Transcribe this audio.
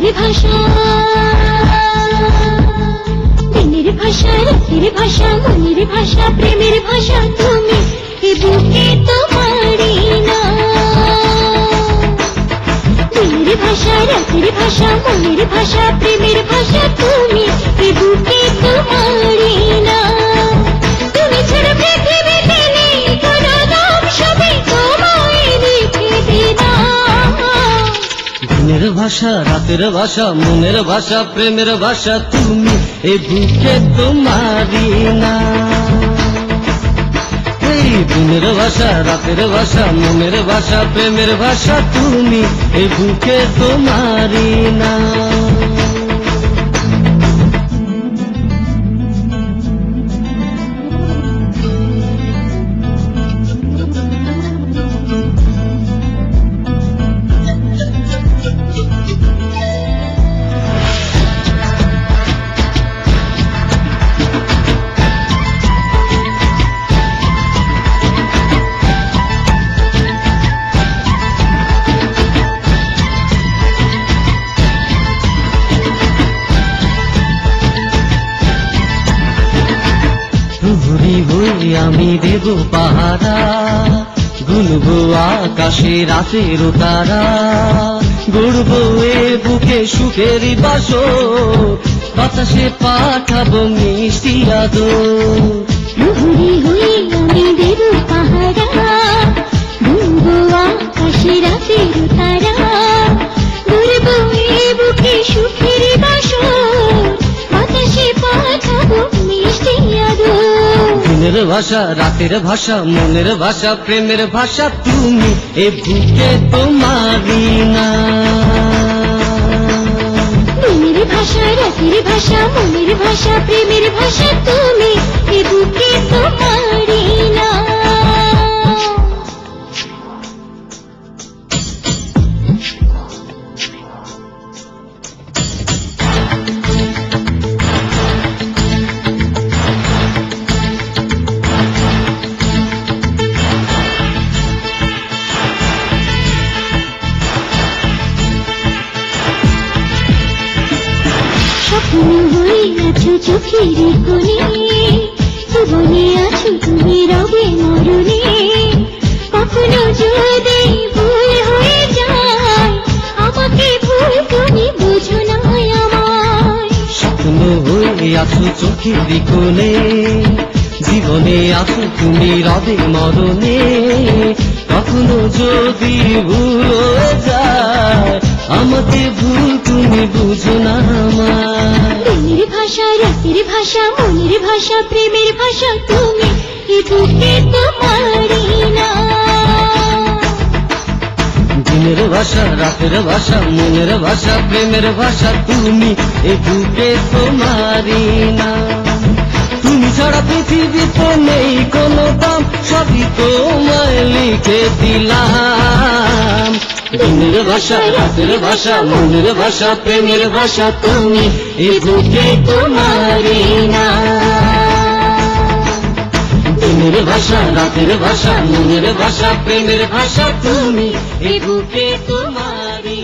মনের ভাষা, দিনের ভাষা, রাতের ভাষা, মনের ভাষা, প্রেমের ভাষা তুমি, এ বুকে তোমারই না। দিনের ভাষা, রাতের ভাষা, মনের ভাষা, প্রেমের ভাষা তুমি, এ বুকে তোমারই না। তুমি ছাড়া পৃথিবীতে নেই কোনো নাম, সবই তোমায় লিখে দিলাম। দিনের ভাষা, রাতের ভাষা, মনের ভাষা, প্রেমের ভাষা তুমি, এ বুকে তোমারই না। এই দিনের ভাষা, রাতের ভাষা, মনের ভাষা, প্রেমের ভাষা তুমি, এ বুকে তোমারই না। প্রহরী হই আমি দেব পাহারা, গুনবো আকাশে রাতের তারা, গড়বো এ বুকে সুখের বাসর, বাতাসে পাঠাবো মিষ্টি আদর। প্রহরী হই আমি দেব পাহারা, গুনবো আকাশে রাতের তারা, গড়বো এ বুকে সুখের বাসর, বাতাসে পাঠাবো মিষ্টি আদর। দিনের ভাষা, রাতের ভাষা, মনের ভাষা, প্রেমের ভাষা তুমি, এ বুকে তোমারই না। দিনের ভাষা, রাতের ভাষা, মনের ভাষা, প্রেমের ভাষা তুমি, এ বুকে তোমারই না। স্বপ্ন হয়ে আছো চোখের কোণে, জীবনে আছো তুমি রবে মরণে, কখনো যদি ভুল হয়ে যায়, আমাকে ভুল তুমি বুঝো না আমায়। স্বপ্ন হয়ে আছো চোখের কোণে, জীবনে আছো তুমি রবে মরণে, কখনো যদি ভুল হয়ে যায়, আমাকে ভুল তুমি বুঝো না আমায়। দিনের ভাষা, রাতের ভাষা, মনের ভাষা, প্রেমের ভাষা তুমি, এ বুকে তোমারই না। দিনের ভাষা, রাতের ভাষা, মনের ভাষা, প্রেমের ভাষা তুমি, এ বুকে তোমারই না। তুমি ছাড়া পৃথিবীতে নেই কোনো দাম, সবই তোমায় লিখে দিলাম। দিনের ভাষা, রাতের ভাষা, মনের ভাষা, প্রেমের ভাষা তুমি, এ বুকে তোমারই না। দিনের ভাষা, রাতের ভাষা, মনের ভাষা, প্রেমের ভাষা তুমি, এ বুকে তোমারই